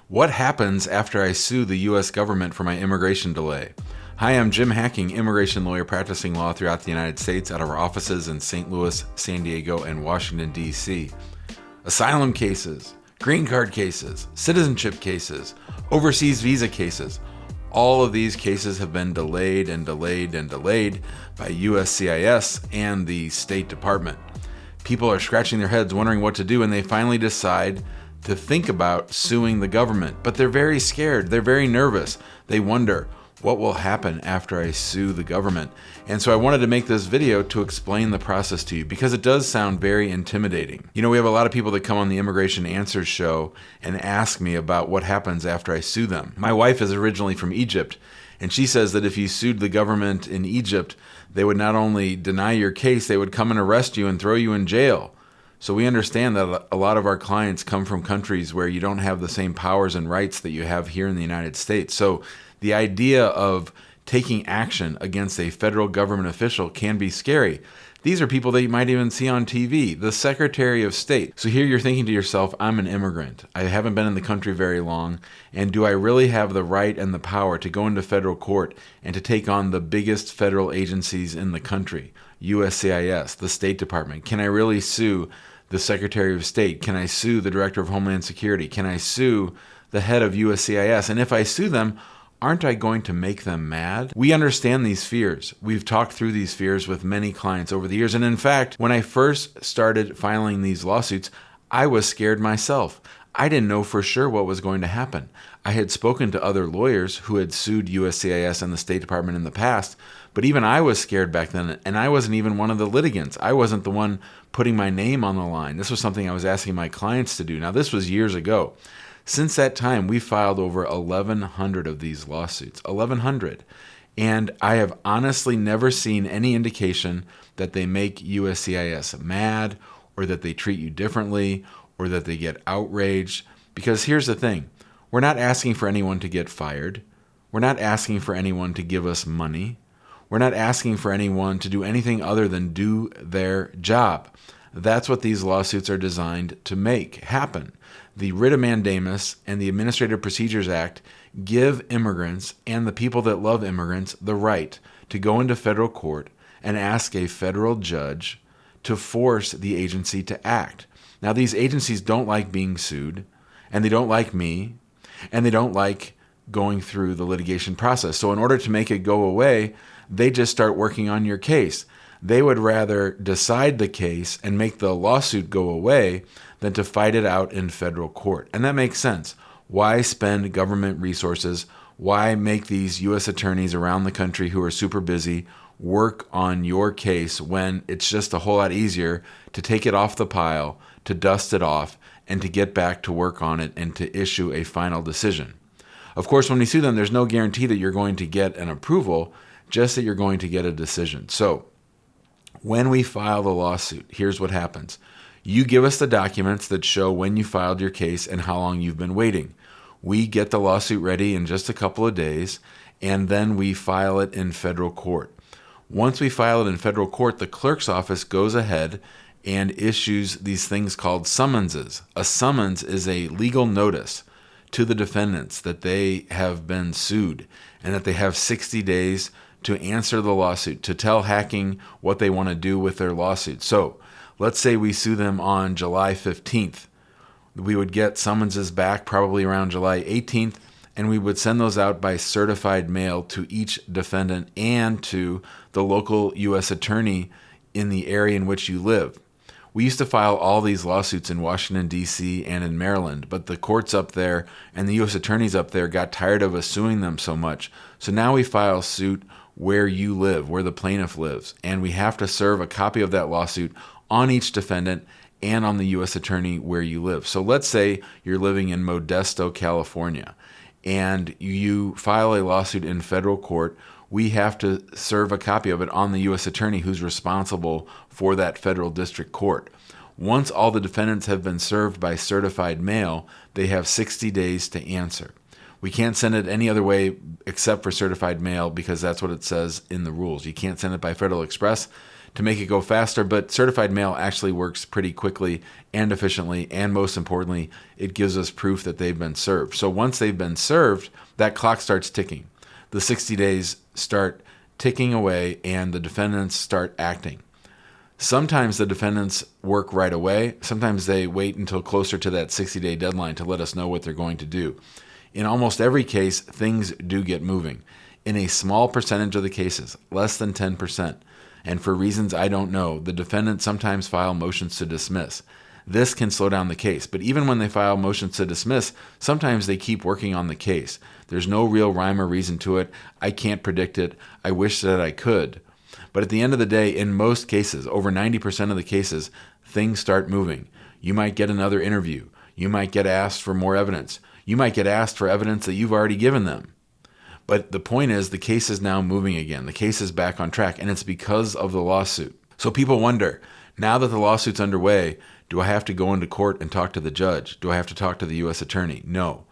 What happens after I sue the U.S. government for my immigration delay? Hi, I'm Jim Hacking, immigration lawyer practicing law throughout the United States out of our offices in St. Louis, San Diego, and Washington, D.C. Asylum cases, green card cases, citizenship cases, overseas visa cases. All of these cases have been delayed and delayed and delayed by USCIS and the State Department. People are scratching their heads wondering what to do, and they finally decide to think about suing the government. But they're very scared. They're very nervous. They wonder, what will happen after I sue the government? And so I wanted to make this video to explain the process to you because it does sound very intimidating. You know, we have a lot of people that come on the Immigration Answers show and ask me about what happens after I sue them. My wife is originally from Egypt, and she says that if you sued the government in Egypt, they would not only deny your case, they would come and arrest you and throw you in jail. So we understand that a lot of our clients come from countries where you don't have the same powers and rights that you have here in the United States. So the idea of taking action against a federal government official can be scary. These are people that you might even see on TV, the Secretary of State. So here you're thinking to yourself, I'm an immigrant. I haven't been in the country very long. And do I really have the right and the power to go into federal court and to take on the biggest federal agencies in the country? USCIS, the State Department. Can I really sue the Secretary of State? Can I sue the Director of Homeland Security? Can I sue the head of USCIS? And if I sue them, aren't I going to make them mad? We understand these fears. We've talked through these fears with many clients over the years. And in fact, when I first started filing these lawsuits, I was scared myself. I didn't know for sure what was going to happen. I had spoken to other lawyers who had sued USCIS and the State Department in the past, but even I was scared back then, and I wasn't even one of the litigants. I wasn't the one putting my name on the line. This was something I was asking my clients to do. Now, this was years ago. Since that time, we filed over 1,100 of these lawsuits, 1,100. And I have honestly never seen any indication that they make USCIS mad or that they treat you differently or that they get outraged. Because here's the thing, we're not asking for anyone to get fired. We're not asking for anyone to give us money. We're not asking for anyone to do anything other than do their job. That's what these lawsuits are designed to make happen. The writ of mandamus and the Administrative Procedures Act give immigrants and the people that love immigrants the right to go into federal court and ask a federal judge to force the agency to act. Now, these agencies don't like being sued, and they don't like me, and they don't like going through the litigation process. So in order to make it go away, they just start working on your case. They would rather decide the case and make the lawsuit go away than to fight it out in federal court. And that makes sense. Why spend government resources? Why make these U.S. attorneys around the country who are super busy work on your case when it's just a whole lot easier to take it off the pile, to dust it off, and to get back to work on it and to issue a final decision? Of course, when we sue them, there's no guarantee that you're going to get an approval, just that you're going to get a decision. So when we file the lawsuit, here's what happens. You give us the documents that show when you filed your case and how long you've been waiting. We get the lawsuit ready in just a couple of days, and then we file it in federal court. Once we file it in federal court, the clerk's office goes ahead and issues these things called summonses. A summons is a legal notice to the defendants that they have been sued and that they have 60 days to answer the lawsuit, to tell Hacking what they want to do with their lawsuit. So let's say we sue them on July 15th. We would get summonses back probably around July 18th, and we would send those out by certified mail to each defendant and to the local U.S. attorney in the area in which you live. We used to file all these lawsuits in Washington, D.C. and in Maryland, but the courts up there and the U.S. attorneys up there got tired of us suing them so much. So now we file suit where you live, where the plaintiff lives, and we have to serve a copy of that lawsuit on each defendant and on the U.S. attorney where you live. So let's say you're living in Modesto, California, and you file a lawsuit in federal court. We have to serve a copy of it on the U.S. attorney who's responsible for that federal district court. Once all the defendants have been served by certified mail, they have 60 days to answer. We can't send it any other way except for certified mail because that's what it says in the rules. You can't send it by Federal Express. to make it go faster, but certified mail actually works pretty quickly and efficiently, and most importantly, it gives us proof that they've been served. So once they've been served, that clock starts ticking. The 60 days start ticking away and the defendants start acting. Sometimes the defendants work right away. Sometimes they wait until closer to that 60-day deadline to let us know what they're going to do. In almost every case, things do get moving. In a small percentage of the cases, less than 10%, and for reasons I don't know, the defendants sometimes file motions to dismiss. This can slow down the case, but even when they file motions to dismiss, sometimes they keep working on the case. There's no real rhyme or reason to it. I can't predict it. I wish that I could. But at the end of the day, in most cases, over 90% of the cases, things start moving. You might get another interview. You might get asked for more evidence. You might get asked for evidence that you've already given them. But the point is, the case is now moving again. The case is back on track, and it's because of the lawsuit. So people wonder, now that the lawsuit's underway, do I have to go into court and talk to the judge? Do I have to talk to the U.S. attorney? No.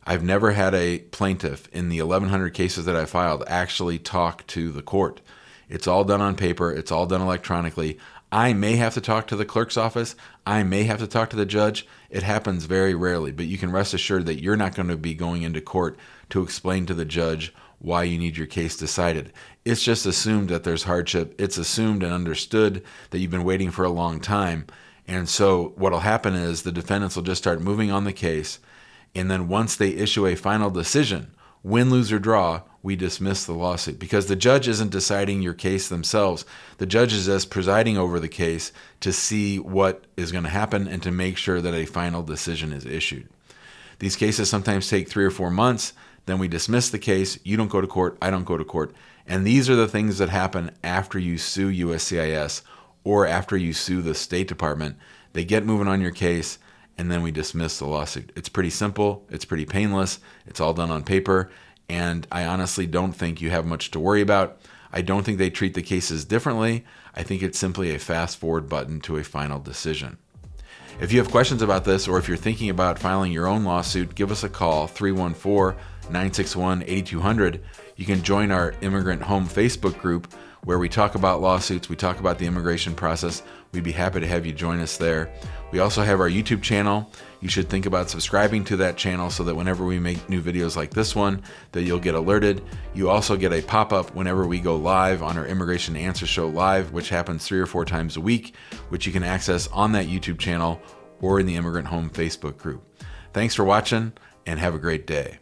I've never had a plaintiff in the 1,100 cases that I filed actually talk to the court. It's all done on paper. It's all done electronically. I may have to talk to the clerk's office. I may have to talk to the judge. It happens very rarely, but you can rest assured that you're not going to be going into court to explain to the judge why you need your case decided. It's just assumed that there's hardship. It's assumed and understood that you've been waiting for a long time. And so what will happen is the defendants will just start moving on the case. And then once they issue a final decision, win, lose, or draw, we dismiss the lawsuit because the judge isn't deciding your case themselves. The judge is just presiding over the case to see what is going to happen and to make sure that a final decision is issued. These cases sometimes take 3 or 4 months. Then we dismiss the case. You don't go to court. I don't go to court. And these are the things that happen after you sue USCIS or after you sue the State Department. They get moving on your case, and then we dismiss the lawsuit. It's pretty simple. It's pretty painless. It's all done on paper. And I honestly don't think you have much to worry about. I don't think they treat the cases differently. I think it's simply a fast forward button to a final decision. If you have questions about this, or if you're thinking about filing your own lawsuit, give us a call, 314-961-8200. You can join our Immigrant Home Facebook group where we talk about lawsuits, we talk about the immigration process. We'd be happy to have you join us there. We also have our YouTube channel. You should think about subscribing to that channel so that whenever we make new videos like this one, that you'll get alerted. You also get a pop-up whenever we go live on our Immigration Answer Show Live, which happens 3 or 4 times a week, which you can access on that YouTube channel or in the Immigrant Home Facebook group. Thanks for watching, and have a great day.